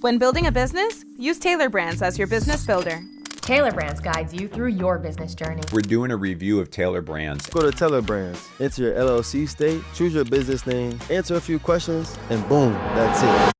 When building a business, use Tailor Brands as your business builder. Tailor Brands guides you through your business journey. We're doing a review of Tailor Brands. Go to Tailor Brands, enter your LLC state, choose your business name, answer a few questions, and boom, that's it.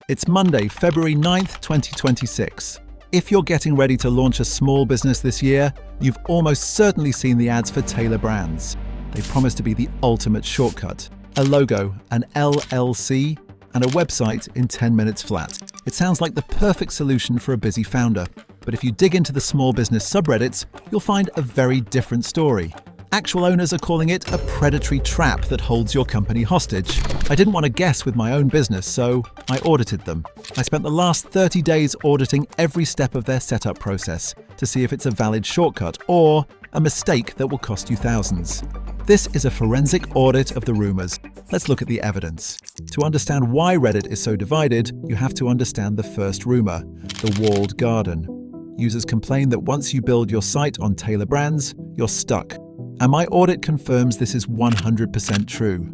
It's Monday, February 9th, 2026. If you're getting ready to launch a small business this year, you've almost certainly seen the ads for Tailor Brands. They promise to be the ultimate shortcut. A logo, an LLC, and a website in 10 minutes flat. It sounds like the perfect solution for a busy founder. But if you dig into the small business subreddits, you'll find a very different story. Actual owners are calling it a predatory trap that holds your company hostage. I didn't want to guess with my own business, so I audited them. I spent the last 30 days auditing every step of their setup process to see if it's a valid shortcut or a mistake that will cost you thousands. This is a forensic audit of the rumors. Let's look at the evidence. To understand why Reddit is so divided, you have to understand the first rumor, the walled garden. Users complain that once you build your site on Tailor Brands, you're stuck. And my audit confirms this is 100% true.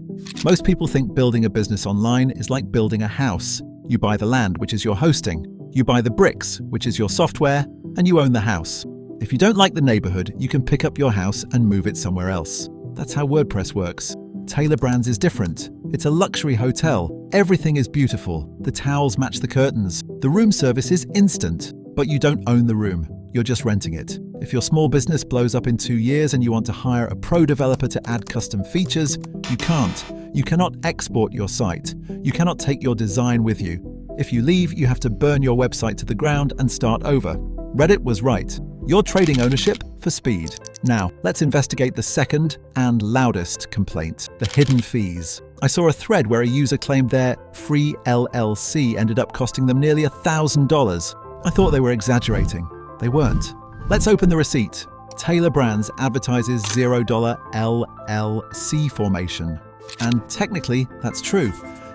Most people think building a business online is like building a house. You buy the land, which is your hosting. You buy the bricks, which is your software, and you own the house. If you don't like the neighborhood, you can pick up your house and move it somewhere else. That's how WordPress works. Tailor Brands is different. It's a luxury hotel. Everything is beautiful. The towels match the curtains. The room service is instant. But you don't own the room. You're just renting it. If your small business blows up in 2 years and you want to hire a pro developer to add custom features, you can't. You cannot export your site. You cannot take your design with you. If you leave, you have to burn your website to the ground and start over. Reddit was right. You're trading ownership for speed. Now, let's investigate the second and loudest complaint, the hidden fees. I saw a thread where a user claimed their free LLC ended up costing them nearly $1,000. I thought they were exaggerating. They weren't. Let's open the receipt. Tailor Brands advertises $0 LLC formation. And technically, that's true.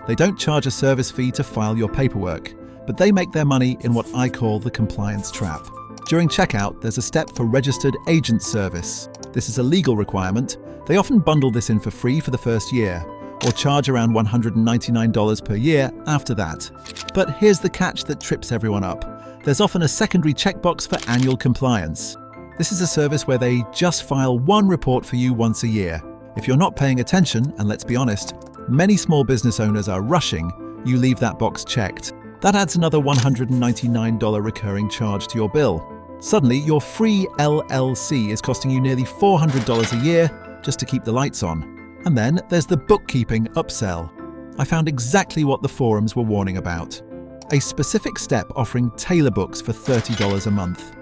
They don't charge a service fee to file your paperwork, but they make their money in what I call the compliance trap. During checkout, there's a step for registered agent service. This is a legal requirement. They often bundle this in for free for the first year, or charge around $199 per year after that. But here's the catch that trips everyone up. There's often a secondary checkbox for annual compliance. This is a service where they just file one report for you once a year. If you're not paying attention, and let's be honest, many small business owners are rushing, you leave that box checked. That adds another $199 recurring charge to your bill. Suddenly, your free LLC is costing you nearly $400 a year just to keep the lights on. And then there's the bookkeeping upsell. I found exactly what the forums were warning about. A specific step offering tailor books for $30 a month.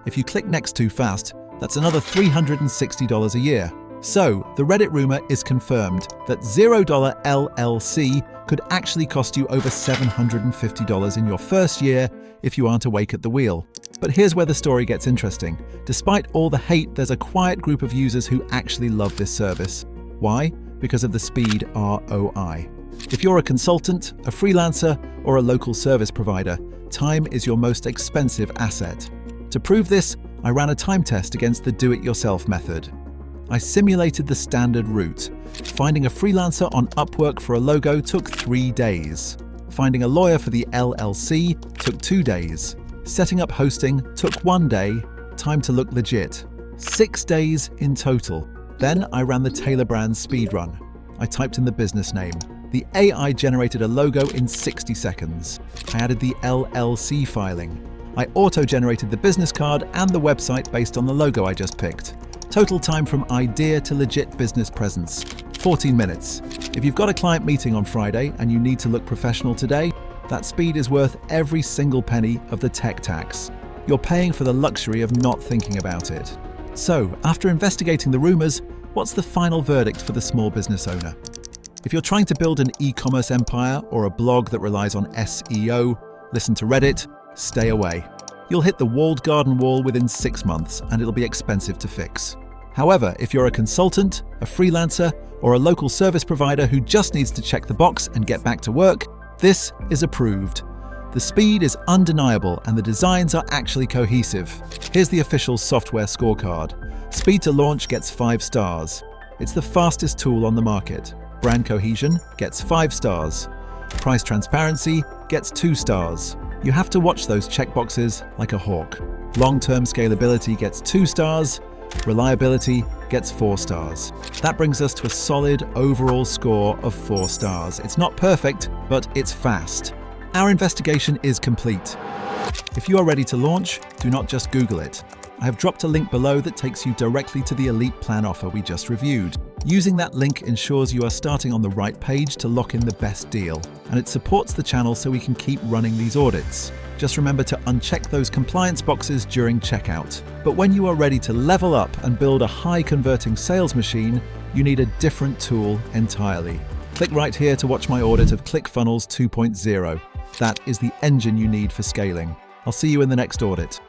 If you click next too fast, that's another $360 a year. So, the Reddit rumor is confirmed that $0 LLC could actually cost you over $750 in your first year if you aren't awake at the wheel. But here's where the story gets interesting. Despite all the hate, there's a quiet group of users who actually love this service. Why? Because of the speed ROI. If you're a consultant, a freelancer, or a local service provider, time is your most expensive asset. To prove this, I ran a time test against the do-it-yourself method. I simulated the standard route. Finding a freelancer on Upwork for a logo took 3 days. Finding a lawyer for the LLC took 2 days. Setting up hosting took 1 day. Time to look legit. 6 days in total. Then I ran the Tailor Brands speedrun. I typed in the business name. The AI generated a logo in 60 seconds. I added the LLC filing. I auto-generated the business card and the website based on the logo I just picked. Total time from idea to legit business presence, 14 minutes. If you've got a client meeting on Friday and you need to look professional today, that speed is worth every single penny of the tech tax. You're paying for the luxury of not thinking about it. So, after investigating the rumors, what's the final verdict for the small business owner? If you're trying to build an e-commerce empire or a blog that relies on SEO, listen to Reddit, stay away. You'll hit the walled garden wall within 6 months and it'll be expensive to fix. However, if you're a consultant, a freelancer, or a local service provider who just needs to check the box and get back to work, this is approved. The speed is undeniable and the designs are actually cohesive. Here's the official software scorecard. Speed to launch gets 5 stars. It's the fastest tool on the market. Brand cohesion gets 5 stars. Price transparency gets 2 stars. You have to watch those checkboxes like a hawk. Long-term scalability gets 2 stars. Reliability gets 4 stars. That brings us to a solid overall score of 4 stars. It's not perfect, but it's fast. Our investigation is complete. If you are ready to launch, do not just Google it. I have dropped a link below that takes you directly to the elite plan offer we just reviewed. Using that link ensures you are starting on the right page to lock in the best deal, and it supports the channel so we can keep running these audits. Just remember to uncheck those compliance boxes during checkout. But when you are ready to level up and build a high-converting sales machine, you need a different tool entirely. Click right here to watch my audit of ClickFunnels 2.0. That is the engine you need for scaling. I'll see you in the next audit.